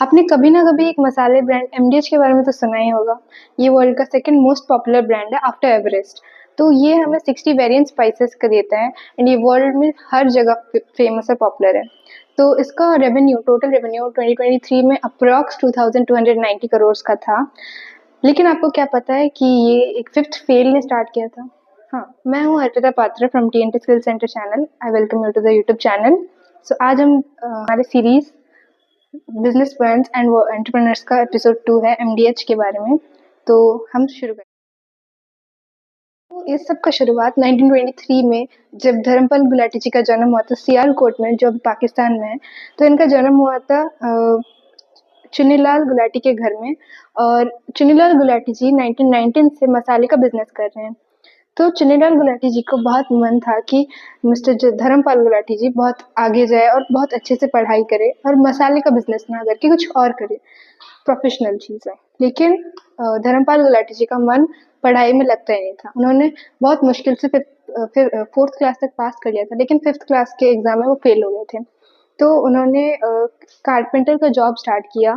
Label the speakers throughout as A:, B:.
A: आपने कभी ना कभी एक मसाले ब्रांड एमडीएच के बारे में तो सुना ही होगा। ये वर्ल्ड का सेकंड मोस्ट पॉपुलर ब्रांड है आफ्टर एवरेस्ट। तो ये हमें 60 वेरिएंट स्पाइसेस का देता है एंड ये वर्ल्ड में हर जगह फेमस है, पॉपुलर है। तो इसका रेवेन्यू, टोटल रेवेन्यू 2023 में अप्रॉक्स 2290 करोड़ का था। लेकिन आपको क्या पता है कि ये एक फिफ्थ फेल ने स्टार्ट किया था? हाँ, मैं हूँ Arpita Patra from TNT skill centre channel. I welcome you to the YouTube channel. So आज हम हमारे series business brands and entrepreneurs का एपिसोड 2 है एमडीएच के बारे में। तो हम शुरू करें। तो इस सब का शुरुआत 1923 में जब धर्मपाल गुलाटी जी का जन्म हुआ था सियालकोट में, जो अभी पाकिस्तान में है। तो इनका जन्म हुआ था चुन्नीलाल गुलाटी के घर में। और चुन्नीलाल गुलाटी जी 1919 से मसाले का बिजनेस कर रहे हैं। तो चुन्नीलाल गुलाटी जी को बहुत मन था कि मिस्टर धर्मपाल गुलाटी जी बहुत आगे जाए और बहुत अच्छे से पढ़ाई करे और मसाले का बिजनेस ना करके कुछ और करे, प्रोफेशनल चीज़ है। लेकिन धर्मपाल गुलाटी जी का मन पढ़ाई में लगता ही नहीं था। उन्होंने बहुत मुश्किल से फिर फोर्थ क्लास तक पास कर लिया था, लेकिन फिफ्थ क्लास के एग्जाम में वो फेल हो गए थे। तो उन्होंने कारपेंटर का जॉब स्टार्ट किया।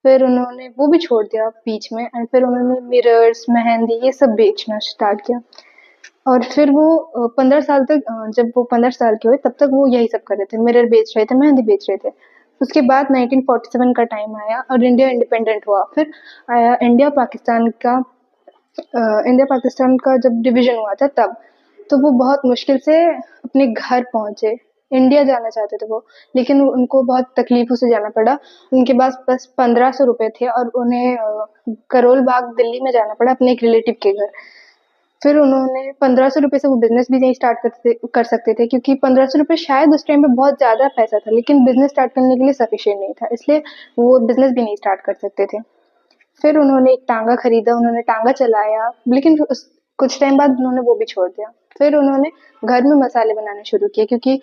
A: फिर उन्होंने वो भी छोड़ दिया बीच में एंड फिर उन्होंने मिरर्स, मेहंदी ये सब बेचना स्टार्ट किया। और फिर वो 15 साल तक, जब वो 15 साल के हुए तब तक वो यही सब कर रहे थे, मिरर बेच रहे थे, मेहंदी बेच रहे थे। उसके बाद 1947 का टाइम आया और इंडिया इंडिपेंडेंट हुआ। फिर आया इंडिया पाकिस्तान का जब डिवीजन हुआ था तब। तो वो बहुत मुश्किल से अपने घर पहुंचे। इंडिया जाना चाहते थे वो, लेकिन उनको बहुत तकलीफों से जाना पड़ा। उनके पास बस 1500 रुपए थे और उन्हें करोल बाग दिल्ली में जाना पड़ा अपने एक रिलेटिव के घर। फिर उन्होंने 1500 रुपए से वो बिजनेस भी नहीं स्टार्ट कर सकते थे, क्योंकि 1500 रुपए शायद उस टाइम पे बहुत ज्यादा पैसा था, लेकिन बिजनेस स्टार्ट करने के लिए सफिशिएंट नहीं था, इसलिए वो बिजनेस भी नहीं स्टार्ट कर सकते थे। फिर उन्होंने एक टांगा खरीदा, उन्होंने टांगा चलाया, लेकिन कुछ टाइम बाद उन्होंने वो भी छोड़ दिया। फिर उन्होंने घर में मसाले बनाने शुरू किए, क्योंकि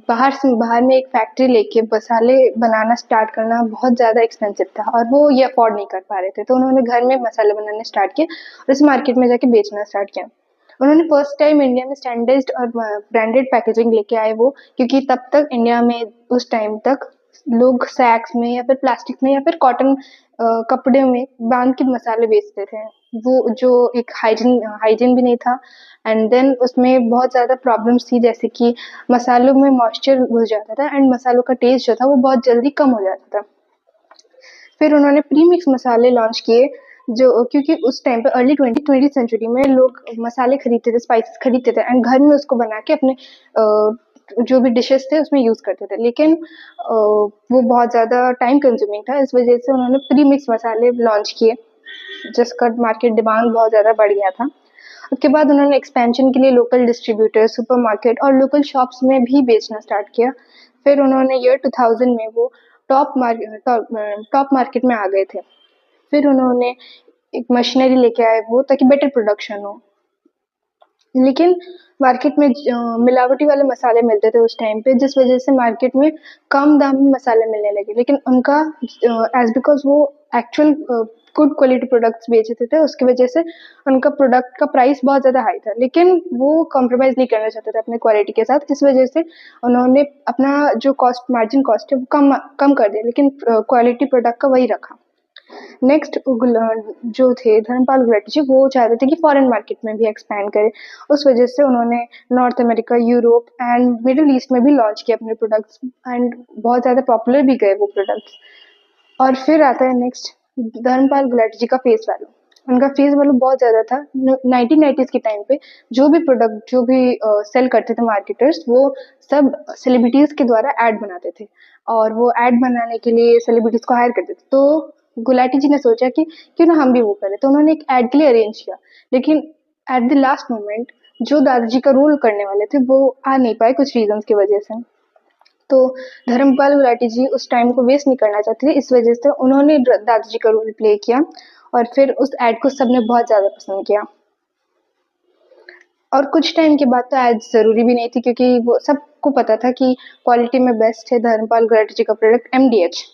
A: बाहर में एक फैक्ट्री लेके मसाले बनाना स्टार्ट करना बहुत ज़्यादा एक्सपेंसिव था और वो ये अफोर्ड नहीं कर पा रहे थे। तो उन्होंने घर में मसाले बनाने स्टार्ट किए और इस मार्केट में जाके बेचना स्टार्ट किया। उन्होंने फर्स्ट टाइम इंडिया में स्टैंडर्डाइज्ड और ब्रांडेड पैकेजिंग लेके आए वो, क्योंकि तब तक इंडिया में उस टाइम तक लोग सैक्स में या फिर प्लास्टिक में या फिर कॉटन कपड़े में बांध के मसाले बेचते थे। वो जो एक हाइजीन हाइजीन भी नहीं था एंड देन उसमें बहुत ज़्यादा प्रॉब्लम्स थी, जैसे कि मसालों में मॉइस्चर घुस जाता था एंड मसालों का टेस्ट जो था वो बहुत जल्दी कम हो जाता था। फिर उन्होंने प्री मिक्स मसाले लॉन्च किए, जो क्योंकि उस टाइम पे अर्ली ट्वेंटी सेंचुरी में लोग मसाले खरीदते थे, स्पाइसेस खरीदते थे एंड घर में उसको बना के अपने जो भी डिशेस थे उसमें यूज करते थे। लेकिन वो बहुत ज़्यादा टाइम कंज्यूमिंग था, इस वजह से उन्होंने प्री मिक्स मसाले लॉन्च किए, जिसका मार्केट डिमांड बहुत ज़्यादा बढ़ गया था। उसके बाद उन्होंने एक्सपेंशन के लिए लोकल डिस्ट्रीब्यूटर, सुपरमार्केट और लोकल शॉप्स में भी बेचना स्टार्ट किया। फिर उन्होंने ईयर 2000 में वो टॉप मार्केट में आ गए थे। फिर उन्होंने एक मशीनरी लेके आए वो, ताकि बेटर प्रोडक्शन हो। लेकिन मार्केट में मिलावटी वाले मसाले मिलते थे उस टाइम पे, जिस वजह से मार्केट में कम दाम में मसाले मिलने लगे। लेकिन उनका एज बिकॉज वो एक्चुअल गुड क्वालिटी प्रोडक्ट्स बेचते थे, उसकी वजह से उनका प्रोडक्ट का प्राइस बहुत ज़्यादा हाई था, लेकिन वो कॉम्प्रोमाइज़ नहीं करना चाहते थे अपने क्वालिटी के साथ। इस वजह से उन्होंने अपना जो मार्जिन कॉस्ट है वो कम कर दिया, लेकिन क्वालिटी प्रोडक्ट का वही रखा। नेक्स्ट जो थे धर्मपाल गुलाटी जी, वो चाहते थे कि फॉरेन मार्केट में भी एक्सपैंड करें। उस वजह से उन्होंने north America, Europe and middle east में भी लॉन्च किया अपने प्रोडक्ट्स एंड बहुत ज़्यादा पॉपुलर भी गए वो प्रोडक्ट्स। और फिर आता है नेक्स्ट धर्मपाल गुलाटी जी का फेस वैल्यू। उनका फेस वैल्यू बहुत ज़्यादा था। 1990s के टाइम पे जो भी प्रोडक्ट जो भी सेल करते थे मार्केटर्स, वो सब सेलिब्रिटीज़ के द्वारा ऐड बनाते थे और वो ऐड बनाने के लिए सेलिब्रिटीज़ को हायर करते थे। तो गुलाटी जी ने सोचा कि क्यों ना हम भी वो करें, तो उन्होंने एक ऐड के लिए अरेंज किया। लेकिन एट द लास्ट मोमेंट जो दादाजी का रोल करने वाले थे वो आ नहीं पाए कुछ रीजंस की वजह से। तो धर्मपाल गुलाटी जी उस टाइम को वेस्ट नहीं करना चाहते थे, इस वजह से उन्होंने दादाजी का रोल प्ले किया और फिर उस एड को सबने बहुत ज़्यादा पसंद किया। और कुछ टाइम के बाद तो एड ज़रूरी भी नहीं थी, क्योंकि वो सबको पता था कि क्वालिटी में बेस्ट है धर्मपाल गुलाटी जी का प्रोडक्ट एमडीएच।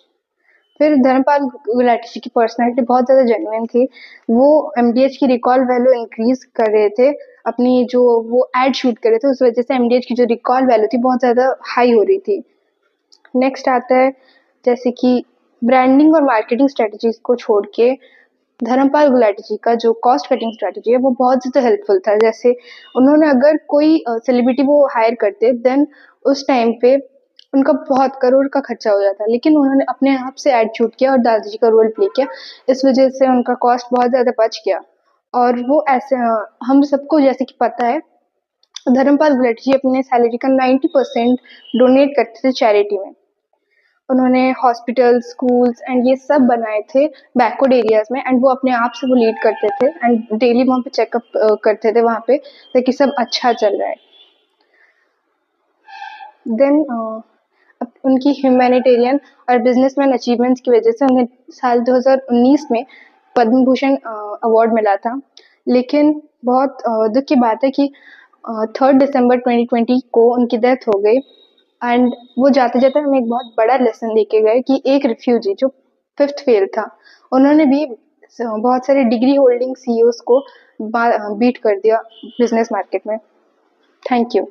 A: फिर धर्मपाल गुलाटी जी की पर्सनैलिटी बहुत ज़्यादा जेन्युइन थी। वो एमडीएच की रिकॉल वैल्यू इंक्रीज कर रहे थे, अपनी जो वो एड शूट कर रहे थे उस वजह से एमडीएच की जो रिकॉल वैल्यू थी बहुत ज़्यादा हाई हो रही थी। नेक्स्ट आता है जैसे कि ब्रांडिंग और मार्केटिंग स्ट्रेटजीज को छोड़ के धर्मपाल गुलाटी जी का जो कॉस्ट कटिंग स्ट्रेटजी है वो बहुत ज़्यादा हेल्पफुल था। जैसे उन्होंने अगर कोई सेलिब्रिटी वो हायर करते देन उस टाइम पे उनका बहुत करोड़ का खर्चा हो जाता, लेकिन उन्होंने अपने आप से एड शूट किया और दादाजी का रोल प्ले किया। इस वजह से उनका कॉस्ट बहुत ज़्यादा बच गया। और वो ऐसे हम सबको जैसे कि पता है धर्मपाल गुलाटी जी अपने सैलरी का 90% डोनेट करते थे चैरिटी में। उन्होंने हॉस्पिटल, स्कूल्स एंड ये सब बनाए थे बैकवर्ड एरियाज में, एंड वो अपने आप से वो लीड करते थे एंड डेली वहाँ पे चेकअप करते थे वहाँ पे ताकि सब अच्छा चल रहा है। देन उनकी ह्यूमैनिटेरियन और बिजनेसमैन अचीवमेंट्स की वजह से उन्हें साल 2019 में पद्म भूषण अवार्ड मिला था। लेकिन बहुत दुख की बात है कि 3 दिसंबर 2020 को उनकी डेथ हो गई। एंड वो जाते जाते हमें एक बहुत बड़ा लेसन दे के गए कि एक रिफ्यूजी जो फिफ्थ फेल था, उन्होंने भी बहुत सारे डिग्री होल्डिंग सीईओज को बीट कर दिया बिजनेस मार्केट में। Thank you.